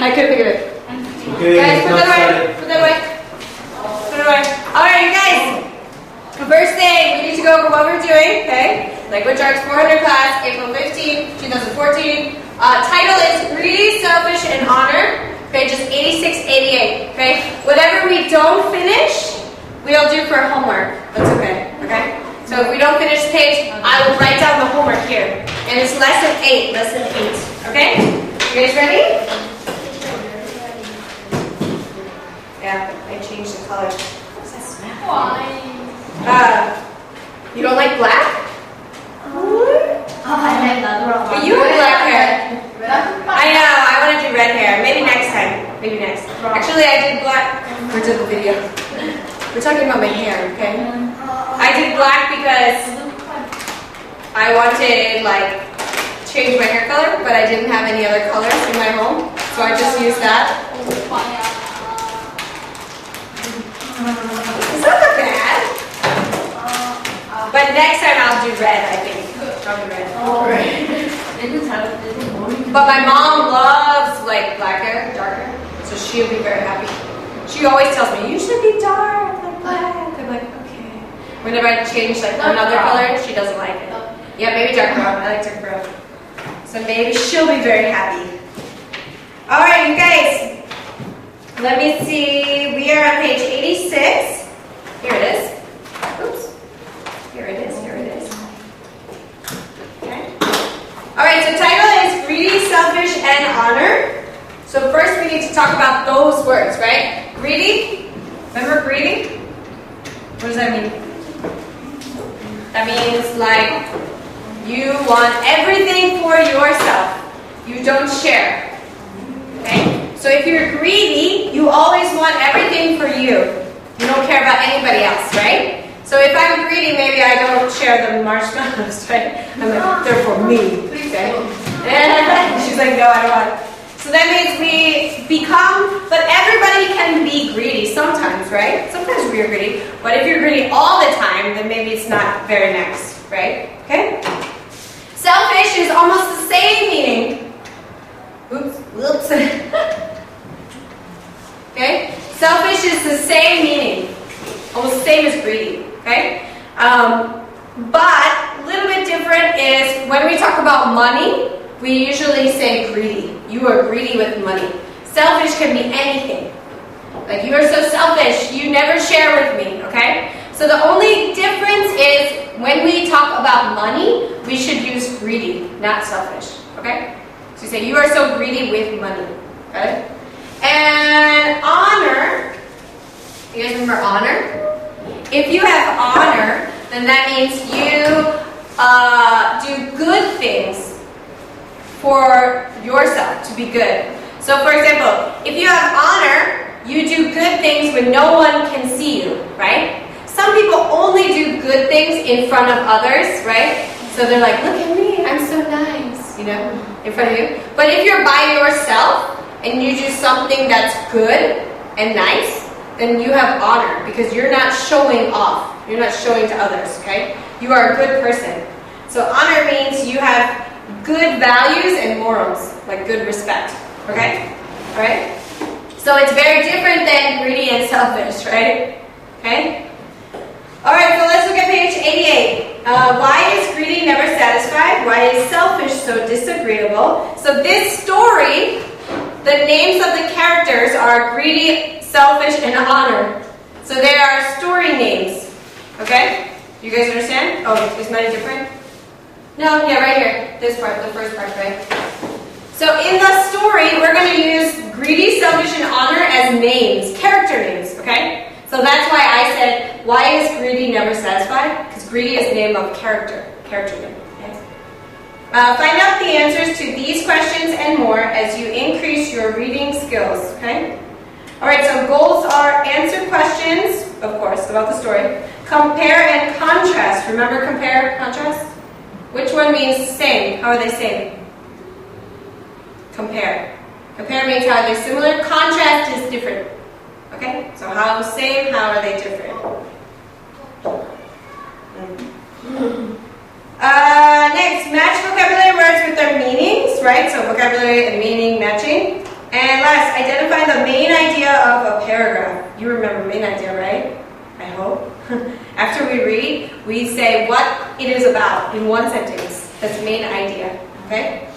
I couldn't think of it. Okay, guys, put that away. Put that away. Put it away. Alright, you guys. First thing, we need to go over what we're doing, okay? Language Arts 400 class, April 15, 2014. Title is Greedy, Selfish, and Honor. Pages 86, 88, okay? Whatever we don't finish, we'll do for homework. That's okay, okay? So if we don't finish the page, I will write down the homework here. And it's lesson 8, okay? You guys ready? Yeah, I changed the color. What's that smell? You don't like black? But you have black hair. I know, I want to do red hair. Maybe next time. Maybe next. Actually, I did black. We're doing the video. We're talking about my hair, okay? I did black because I wanted, like, change my hair color, but I didn't have any other colors in my home, so I just used that. It's not that bad. But next time I'll do red, I think. Probably red. But my mom loves, like, black hair, dark hair, so she'll be very happy. She always tells me, you should be dark, like black. I'm like, okay. Whenever I change, like, another color, she doesn't like it. Yeah, maybe dark brown. I like dark brown. So maybe she'll be very happy. Alright, you guys. Let me see. We are on page 86. Here it is. Oops. Here it is. Here it is. Okay. Alright, so title is Greedy, Selfish, and Honor. So first we need to talk about those words, right? Greedy. Remember greedy? What does that mean? That means like you want everything for yourself. You don't share. Okay? So if you're greedy, you always want everything for you. You don't care about anybody else, right? So if I'm greedy, maybe I don't share the marshmallows, right? I'm like, they're for me. Okay? She's like, no, I don't want it. So that means we become, but everybody can be greedy sometimes, right? Sometimes we are greedy. But if you're greedy all the time, then maybe it's not very nice, right? Okay? Selfish is almost the same meaning. Oops. Okay? Selfish is the same meaning. Almost the same as greedy. Okay? But a little bit different is when we talk about money, we usually say greedy. You are greedy with money. Selfish can be anything. Like, you are so selfish, you never share with me, okay? So the only difference is when we talk about money, we should use greedy, not selfish, okay? So you say, you are so greedy with money, okay? And honor, you guys remember honor? If you have honor, then that means you do good things for yourself to be good. So for example, if you have honor, you do good things when no one can see you, right? Some people only do good things in front of others, right? So they're like, look at me, I'm so nice, you know, in front of you. But if you're by yourself and you do something that's good and nice, then you have honor because you're not showing off. You're not showing to others, okay? You are a good person. So honor means you have good values and morals, like good respect, okay? All right? So it's very different than greedy and selfish, right? Okay? All right, so let's look at page 88. Why is greedy never satisfied? Why is selfish so disagreeable? So this story, the names of the characters are greedy, selfish, and honor. So they are story names, okay? You guys understand? Oh, is mine different? No, yeah, right here. This part, the first part, right? So in the story, we're going to use greedy, selfish, and honor as names, character names, okay? So that's why I said, why is greedy never satisfied? Because greedy is the name of character name. Okay? Find out the answers to these questions and more as you increase your reading skills, okay? All right, so goals are answer questions, of course, about the story. Compare and contrast. Remember compare, contrast? Which one means same? How are they same? Compare. Compare means how are they similar. Contrast is different. Okay? So how same, how are they different? Next, match vocabulary words with their meanings, right? So vocabulary and meaning matching. And last, idea of a paragraph. You remember main idea, right? I hope. After we read, we say what it is about in one sentence. That's the main idea, okay?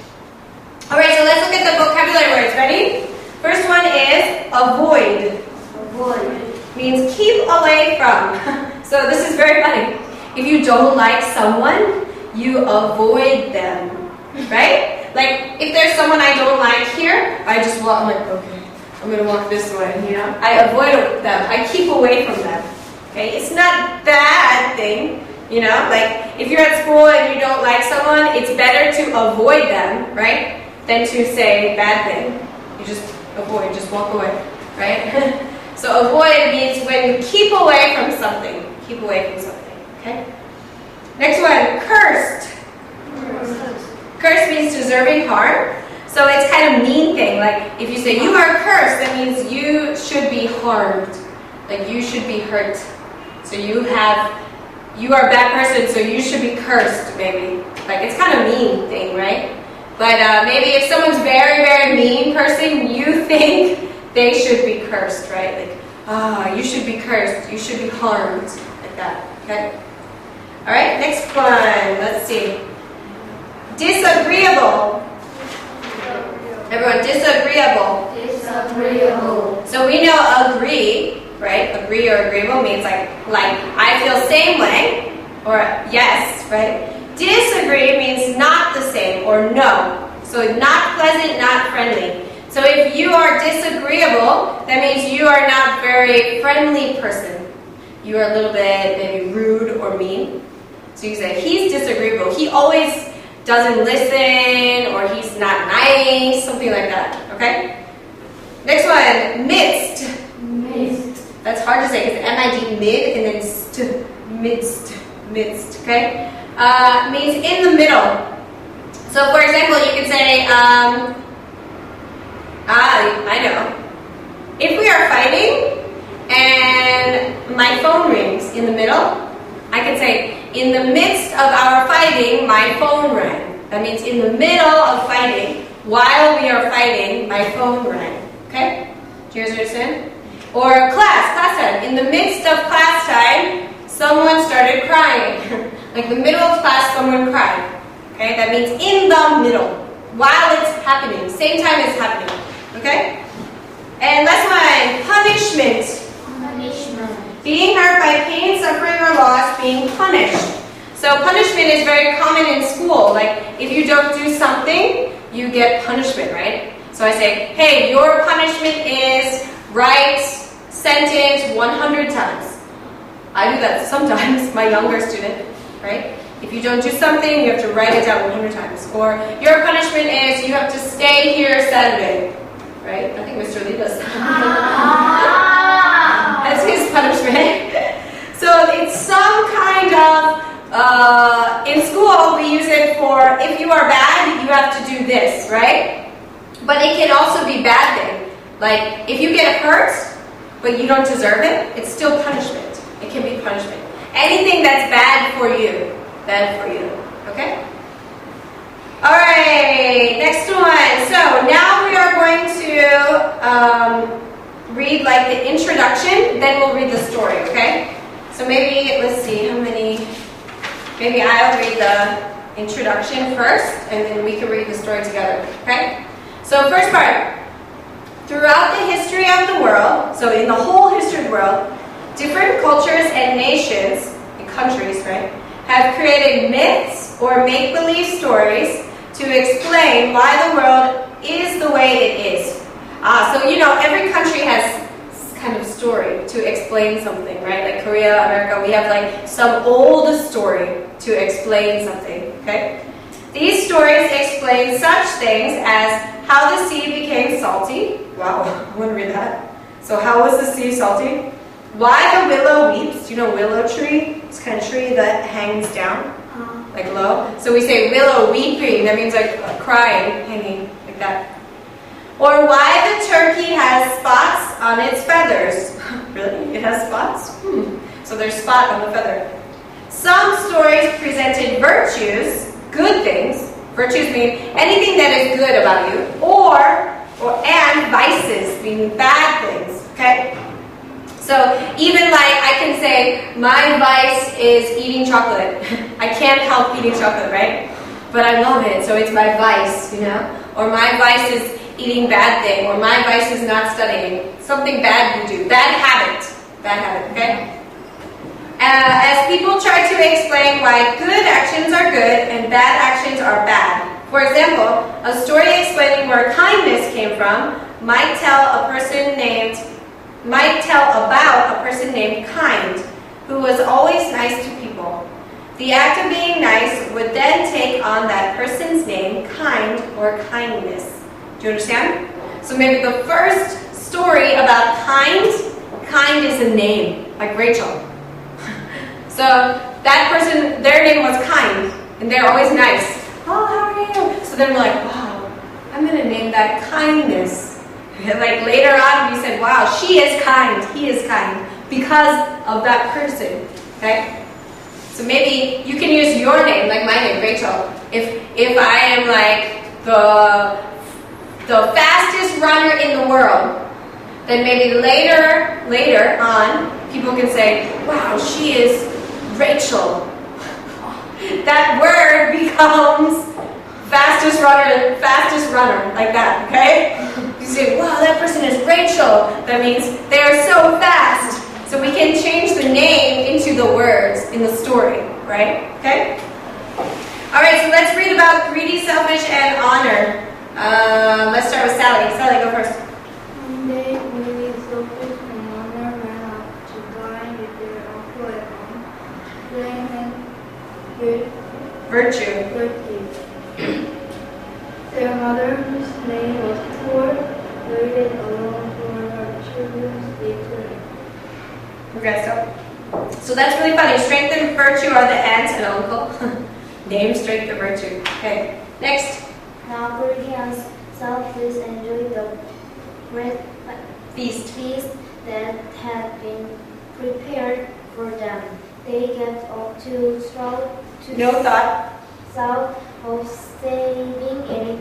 Alright, so let's look at the vocabulary words. Ready? First one is avoid. Avoid means keep away from. So this is very funny. If you don't like someone, you avoid them, right? Like if there's someone I don't like here, I just walk, I'm like, okay, I'm going to walk this way, you know? I avoid them. I keep away from them. Okay? It's not a bad thing, you know? Like if you're at school and you don't like someone, it's better to avoid them, right? Than to say bad thing. You just avoid, just walk away, right? So avoid means when you keep away from something. Keep away from something, okay? Next one, cursed. Cursed means deserving harm. So it's kind of mean thing. Like if you say you are cursed, that means you should be harmed. Like you should be hurt. So you are a bad person, so you should be cursed, maybe. Like it's kind of mean thing, right? But maybe if someone's very, very mean person, you think they should be cursed, right? Like, you should be cursed. You should be harmed. Like that, okay? All right, next one. Let's see. Disagreeable. Everyone, disagreeable. Disagreeable. So we know agree, right? Agree or agreeable means like I feel same way, or yes, right? Disagree means not the same or no. So not pleasant, not friendly. So if you are disagreeable, that means you are not very friendly person. You are a little bit maybe rude or mean. So you say, he's disagreeable. He always doesn't listen, or he's not nice, something like that, okay? Next one, midst. Midst. That's hard to say because M-I-D, mid, and then st, midst, midst, okay? Means in the middle. So for example, you can say, I know. If we are fighting and my phone rings in the middle, I can say, in the midst of our fighting, my phone rang. That means in the middle of fighting, while we are fighting, my phone rang. Okay? Do you guys understand? Or class time. In the midst of class time, someone started crying. Like the middle of class, someone cried. Okay? That means in the middle, while it's happening, same time it's happening. Okay? And last one, punishment. Being hurt by pain, suffering, or loss, being punished. So punishment is very common in school. Like if you don't do something, you get punishment, right? So I say, hey, your punishment is write sentence 100 times. I do that sometimes, my younger student, right? If you don't do something, you have to write it down 100 times. Or your punishment is you have to stay here Saturday, right? I think Mr. Lee does that. That's his punishment. So it's some kind of, in school we use it for if you are bad, you have to do this, right? But it can also be bad thing. Like if you get hurt, but you don't deserve it, it's still punishment. It can be punishment. Anything that's bad for you, okay? Alright, next one. So now we are going to read like the introduction, then we'll read the story, okay? So maybe, let's see, maybe I'll read the introduction first, and then we can read the story together, okay? So first part, throughout the history of the world, so in the whole history of the world, different cultures and nations, and countries, right, have created myths or make-believe stories to explain why the world is the way it is. So you know, every country has kind of story to explain something, right? Like Korea, America, we have like some old story to explain something, okay? These stories explain such things as how the sea became salty. Wow, I want to read that. So how was the sea salty? Why the willow weeps. Do you know willow tree? It's kind of tree that hangs down, like low. So we say willow weeping. That means like crying, hanging, like that. Or why the turkey has spots on its feathers. Really? It has spots? So there's spot on the feather. Some stories presented virtues, good things. Virtues mean anything that is good about you. And vices, meaning bad things. Okay? So even like I can say, my vice is eating chocolate. I can't help eating chocolate, right? But I love it, so it's my vice, you know? Or my vice is eating bad thing, or my vice is not studying. Something bad you do. Bad habit. Bad habit, okay? As people try to explain why good actions are good and bad actions are bad. For example, a story explaining where kindness came from might tell about a person named Kind, who was always nice to people. The act of being nice would then take on that person's name, Kind or kindness. Do you understand? So maybe the first story about Kind is a name, like Rachel. So that person, their name was Kind, and they're always nice. Oh, how are you? So then we're like, wow, I'm going to name that Kindness. And like later on, we said, wow, she is kind, he is kind, because of that person. Okay? So maybe you can use your name, like my name, Rachel. If I am like the fastest runner in the world, then maybe later on, people can say, wow, she is Rachel. That word becomes fastest runner, like that, okay? You say, wow, that person is Rachel. That means they are so fast. So we can change the name into the words in the story, right? Okay? Alright, so let's read about greedy, selfish, and honor. Let's start with Sally. Sally, go first. One day, greedy, selfish, and honor ran out to dine with their uncle at home, claiming virtue. Their mother, whose name was poor, waited alone for her children's return. Okay, so that's really funny. Strength and virtue are the aunt and uncle. Name, strength, and virtue. Okay, next. Now greedy and selfish enjoyed the great Feast. that had been prepared for them. They get up to No thought. south of saving it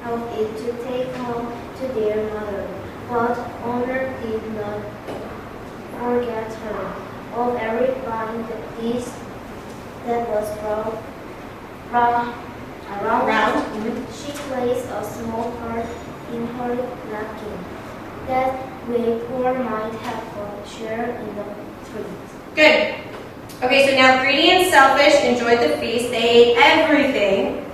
to take home to their mother. But honor did not forget her. Of every fine feast that was brought around, she placed a small part in her napkin. That way poor might have a share in the treat. Good. Okay, so now greedy and selfish enjoyed the feast. They ate everything.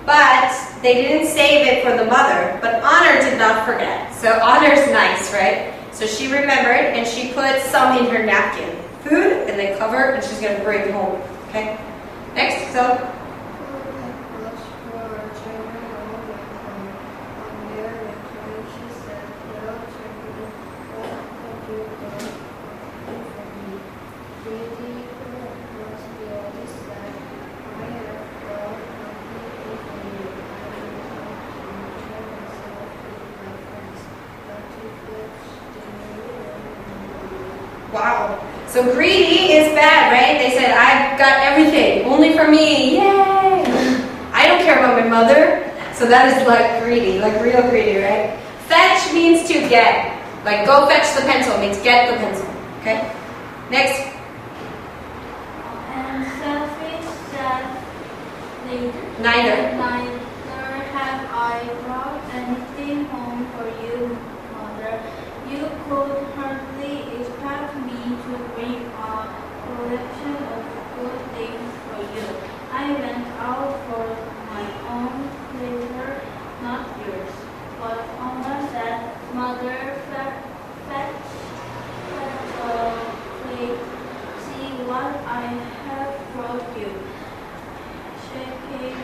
But they didn't save it for the mother. But honor did not forget. So honor's nice, right? So she remembered and she put some in her napkin. Food, and then cover, and she's going to bring home. Okay? Next, so. Wow. So greedy is bad, right? They said, I've got everything, only for me, yay! I don't care about my mother. So that is like greedy, like real greedy, right? Fetch means to get. Like go fetch the pencil means get the pencil, okay? Next. And selfish said Neither have I brought anything home for you, mother. You could hardly expect me to bring a collection of good things for you. I went out for my own pleasure, not yours. But Honor said, Mother, fetch a plate. See what I have brought you. Shaking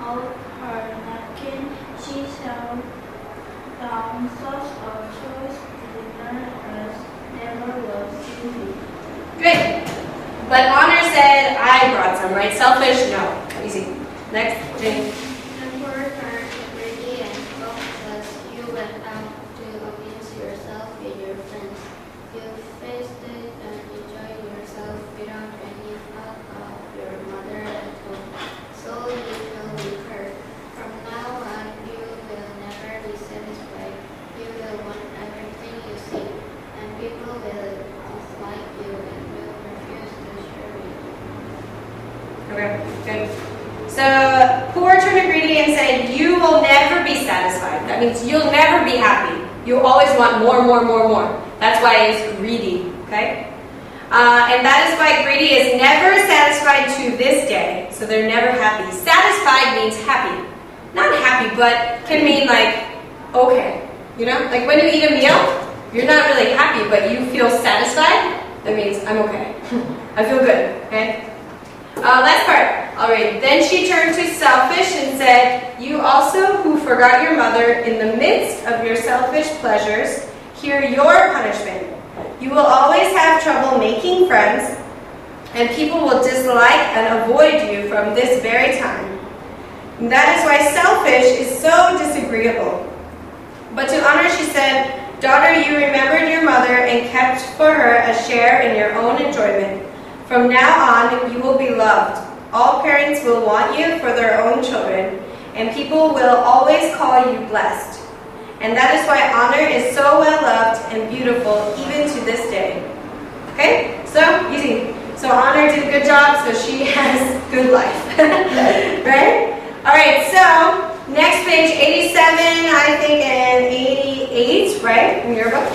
out her napkin, she sat down. Such a choice dinner as never was seen. Good. But Honor said, I brought some, right? Selfish, no. Easy. Next, Jane. Emperor turned greedy and spoke as you went out to amuse yourself with your friends. You feasted and enjoyed yourself without any thought of your mother at home. So you will with her. From now on, you will never be satisfied. Okay, good. So poor turned to greedy and said, you will never be satisfied. That means you'll never be happy. You always want more, more, more, more. That's why it's greedy, okay? And that is why greedy is never satisfied to this day. So they're never happy. Satisfied means happy. Not happy, but can mean like, okay. You know, like when you eat a meal, you're not really happy, but you feel satisfied. That means I'm okay. I feel good, okay? Last part. All right. Then she turned to selfish and said, you also who forgot your mother in the midst of your selfish pleasures, hear your punishment. You will always have trouble making friends, and people will dislike and avoid you from this very time. And that is why selfish is so disagreeable. But to honor, she said, daughter, you remembered your mother and kept for her a share in your own enjoyment. From now on, you will be loved. All parents will want you for their own children, and people will always call you blessed. And that is why honor is so well loved and beautiful even to this day. Okay? So, easy. So honor did a good job, so she has good life. Right? Alright, so next page, 87, I think, and 88, right, in your book,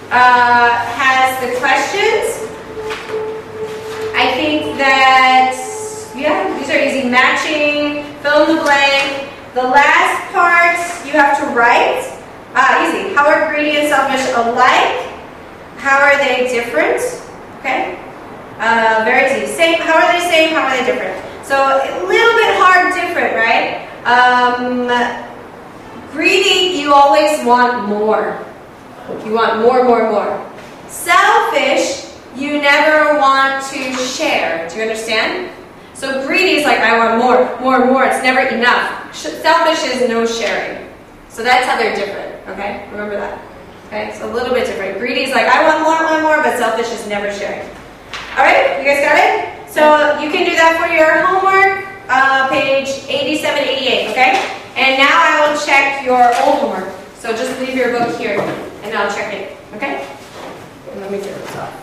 has the questions. I think that, yeah, these are easy. Matching, fill in the blank. The last part you have to write. Easy. How are greedy and selfish alike? How are they different? Okay. Very easy. Same. How are they same? How are they different? So a little bit hard, different, right? Greedy, you always want more. You want more, more, more. Selfish, you never want to share. Do you understand? So greedy is like, I want more, more, more. It's never enough. Selfish is no sharing. So that's how they're different, okay? Remember that. Okay, so a little bit different. Greedy is like, I want more, but selfish is never sharing. All right, you guys got it? So you can do that for your homework, page 87, 88, okay? And now I will check your old homework. So just leave your book here, and I'll check it, okay? And let me get this off.